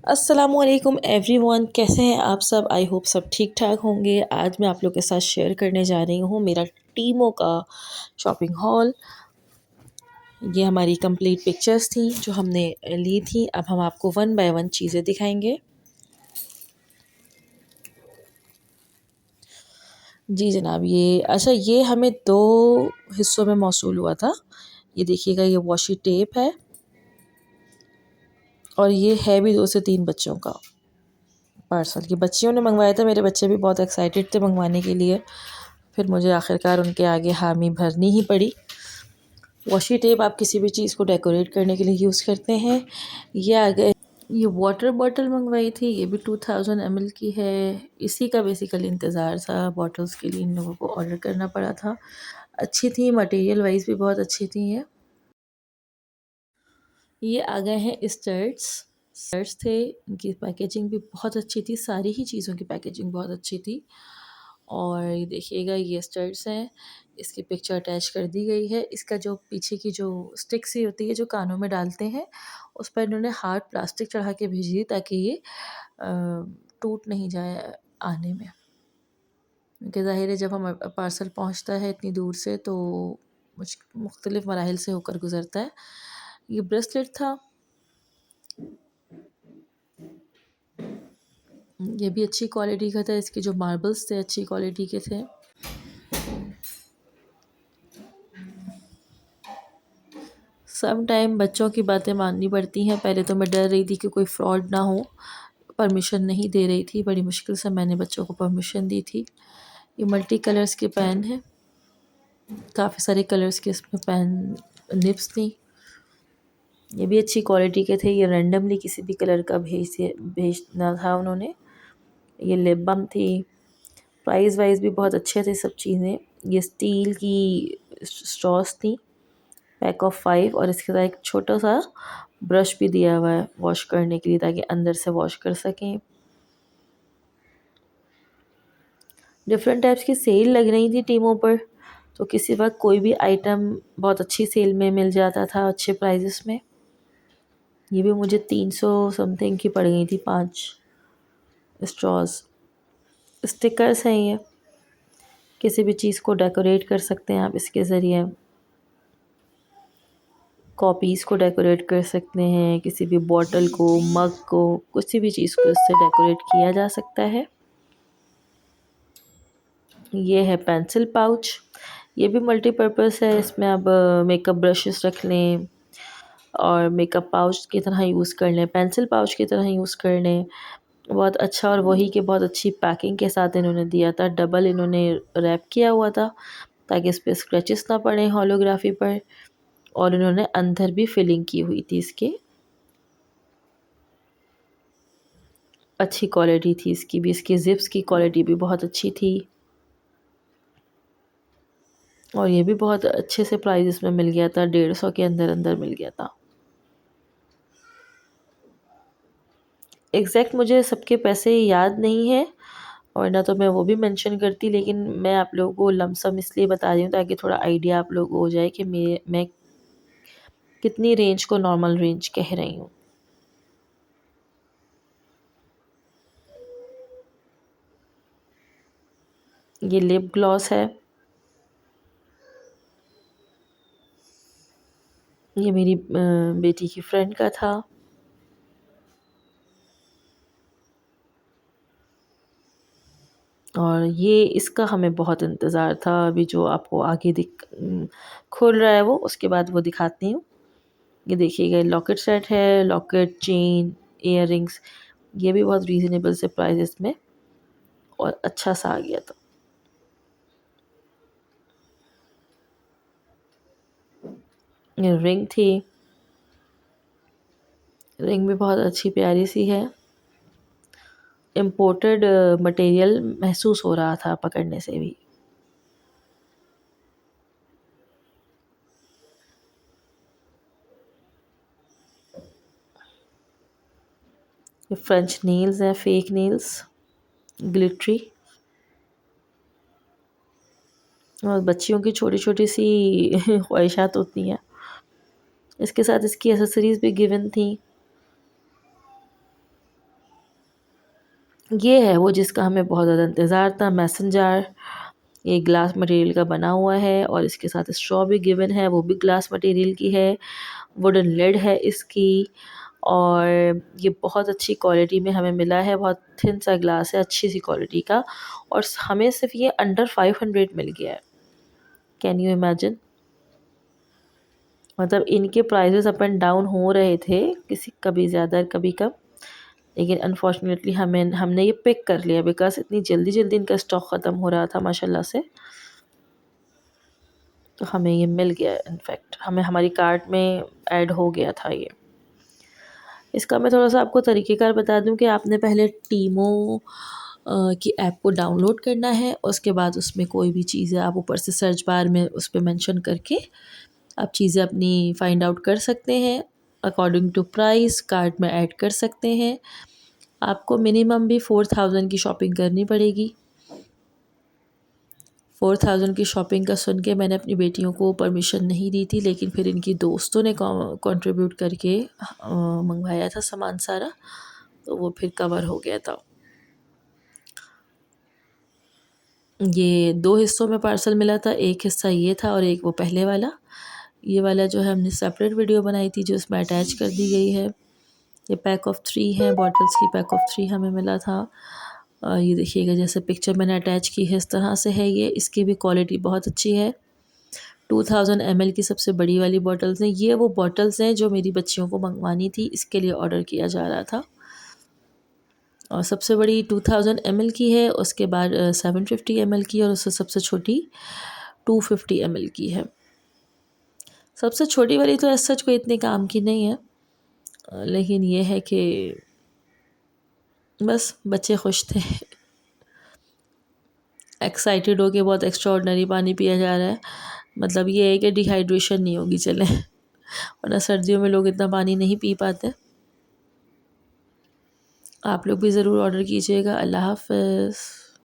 अस्सलामुअलैकुम एवरीवन, कैसे हैं आप सब। आई होप सब ठीक ठाक होंगे। आज मैं आप लोग के साथ शेयर करने जा रही हूँ मेरा टीमो का शॉपिंग हॉल। ये हमारी कंप्लीट पिक्चर्स थी जो हमने ली थी। अब हम आपको वन बाय वन चीज़ें दिखाएंगे। जी जनाब, ये हमें दो हिस्सों में मौसूल हुआ था। ये देखिएगा, ये वॉशी टेप है और ये है भी 2 से 3 बच्चों का पार्सल। की बच्चियों ने मंगवाया था, मेरे बच्चे भी बहुत एक्साइटेड थे मंगवाने के लिए। फिर मुझे आखिरकार उनके आगे हामी भरनी ही पड़ी। वॉशी टेप आप किसी भी चीज़ को डेकोरेट करने के लिए यूज़ करते हैं। ये आ गए, ये वाटर बॉटल मंगवाई थी, ये भी 2000 ml की है। इसी का बेसिकली इंतज़ार था, बॉटल्स के लिए इन लोगों को ऑर्डर करना पड़ा था। अच्छी थी, मटेरियल वाइज भी बहुत अच्छी थी। ये आ गए हैं स्टर्ट्स थे। इनकी पैकेजिंग भी बहुत अच्छी थी, सारी ही चीज़ों की पैकेजिंग बहुत अच्छी थी। और ये देखिएगा, ये स्टर्ट्स हैं, इसकी पिक्चर अटैच कर दी गई है। इसका जो पीछे की जो स्टिक सी होती है जो कानों में डालते हैं, उस पर इन्होंने हार्ड प्लास्टिक चढ़ा के भेजी थी ताकि ये टूट नहीं जाए आने में। क्योंकि ज़ाहिर है जब हम पार्सल पहुंचता है इतनी दूर से तो मुख्तलिफ़ मराहिल से होकर गुज़रता है। ये ब्रेसलेट था, ये भी अच्छी क्वालिटी का था। इसके जो मार्बल्स थे अच्छी क्वालिटी के थे। सम टाइम बच्चों की बातें माननी पड़ती हैं। पहले तो मैं डर रही थी कि कोई फ्रॉड ना हो, परमिशन नहीं दे रही थी। बड़ी मुश्किल से मैंने बच्चों को परमिशन दी थी। ये मल्टी कलर्स के पेन है, काफ़ी सारे कलर्स के इसमें पेन निब्स थी। ये भी अच्छी क्वालिटी के थे। ये रैंडमली किसी भी कलर का भेजना था उन्होंने। ये लिप बाम थी। प्राइस वाइज भी बहुत अच्छे थे सब चीज़ें। ये स्टील की स्ट्रॉस थी, पैक ऑफ 5। और इसके साथ एक छोटा सा ब्रश भी दिया हुआ है वॉश करने के लिए, ताकि अंदर से वॉश कर सकें। डिफरेंट टाइप्स की सेल लग रही थी टीमों पर, तो किसी वक्त कोई भी आइटम बहुत अच्छी सेल में मिल जाता था अच्छे प्राइजेस में। ये भी मुझे 300 समथिंग की पड़ गई थी, 5 स्ट्रॉज। स्टिकर्स हैं, ये किसी भी चीज़ को डेकोरेट कर सकते हैं आप इसके ज़रिए। कॉपीज़ को डेकोरेट कर सकते हैं, किसी भी बॉटल को, मग को, किसी भी चीज़ को इससे डेकोरेट किया जा सकता है। ये है पेंसिल पाउच, ये भी मल्टीपर्पज़ है। इसमें आप मेकअप ब्रशेस रख लें और मेकअप पाउच की तरह यूज़ कर लें, पेंसिल पाउच की तरह यूज़ कर लें। बहुत अच्छा, और वही के बहुत अच्छी पैकिंग के साथ इन्होंने दिया था। डबल इन्होंने रैप किया हुआ था ताकि इस पर स्क्रैचेस ना पड़े होलोग्राफी पर। और इन्होंने अंदर भी फिलिंग की हुई थी इसके। अच्छी क्वालिटी थी इसकी भी, इसकी ज़िप्स की क्वालिटी भी बहुत अच्छी थी। और ये भी बहुत अच्छे से प्राइस में मिल गया था, 150 के अंदर अंदर मिल गया था। एग्जैक्ट मुझे सबके पैसे याद नहीं है और ना तो मैं वो भी मेंशन करती, लेकिन मैं आप लोगों को लमसम इसलिए बता रही हूँ ताकि थोड़ा आइडिया आप लोगों को हो जाए कि मैं कितनी रेंज को नॉर्मल रेंज कह रही हूँ। ये लिप ग्लॉस है, ये मेरी बेटी की फ्रेंड का था। और ये इसका हमें बहुत इंतज़ार था। अभी जो आपको आगे खुल रहा है वो, उसके बाद वो दिखाती हूँ। ये देखिएगा, लॉकेट सेट है, लॉकेट, चेन, इयररिंग्स। ये भी बहुत रीज़नेबल से प्राइसेस में और अच्छा सा आ गया था। ये रिंग थी, रिंग भी बहुत अच्छी प्यारी सी है। इम्पोर्टेड मटेरियल महसूस हो रहा था पकड़ने से भी। ये फ्रेंच नेल्स हैं, फेक नेल्स, ग्लिटरी। और बच्चियों की छोटी छोटी सी ख्वाहिशात होती हैं। इसके साथ इसकी एसेसरीज़ भी गिवन थी। ये है वो जिसका हमें बहुत ज़्यादा इंतज़ार था, मैसन जार। ये ग्लास मटेरियल का बना हुआ है और इसके साथ स्ट्रॉ भी गिवन है, वो भी ग्लास मटेरियल की है। वुडन लिड है इसकी और ये बहुत अच्छी क्वालिटी में हमें मिला है। बहुत थिन सा ग्लास है, अच्छी सी क्वालिटी का, और हमें सिर्फ ये अंडर 500 मिल गया है। Can you imagine? मतलब इनके प्राइसेस अप एंड डाउन हो रहे थे, किसी कभी ज़्यादा कभी कम, लेकिन अनफॉर्चुनेटली हमने ये पिक कर लिया बिकॉज इतनी जल्दी जल्दी इनका स्टॉक ख़त्म हो रहा था माशाल्लाह से। तो हमें ये मिल गया, इनफैक्ट हमें हमारी कार्ट में ऐड हो गया था ये। इसका मैं थोड़ा सा आपको तरीक़ेकार बता दूं कि आपने पहले टीमो की ऐप को डाउनलोड करना है, उसके बाद उसमें कोई भी चीज़ें आप ऊपर से सर्च बार में उस पर मेंशन करके आप चीज़ें अपनी फाइंड आउट कर सकते हैं। अकॉर्डिंग टू प्राइस कार्ट में ऐड कर सकते हैं। आपको मिनिमम भी 4000 की शॉपिंग करनी पड़ेगी। 4000 की शॉपिंग का सुन के मैंने अपनी बेटियों को परमिशन नहीं दी थी, लेकिन फिर इनकी दोस्तों ने कंट्रीब्यूट करके मंगवाया था सामान सारा, तो वो फिर कवर हो गया था। ये 2 हिस्सों में पार्सल मिला था, एक हिस्सा ये था और एक वो पहले वाला। ये वाला जो है हमने सेपरेट वीडियो बनाई थी जो इसमें अटैच कर दी गई है। ये पैक ऑफ 3 है, बॉटल्स की पैक ऑफ 3 हमें मिला था। ये देखिएगा जैसे पिक्चर मैंने अटैच की है इस तरह से है ये। इसकी भी क्वालिटी बहुत अच्छी है। 2000 ml की सबसे बड़ी वाली बॉटल्स हैं। ये वो बॉटल्स हैं जो मेरी बच्चियों को मंगवानी थी, इसके लिए ऑर्डर किया जा रहा था। और सबसे बड़ी 2000 ml की है, उसके बाद 750 ml की, और उससे सबसे छोटी 250 ml की है। सबसे छोटी वाली तो ऐसा सच कोई इतने काम की नहीं है, लेकिन ये है कि बस बच्चे खुश थे। एक्साइटेड हो के बहुत एक्स्ट्राऑर्डिनरी पानी पिया जा रहा है। मतलब ये है कि डिहाइड्रेशन नहीं होगी चले, वरना सर्दियों में लोग इतना पानी नहीं पी पाते। आप लोग भी ज़रूर ऑर्डर कीजिएगा। अल्लाह हाफ़िज़।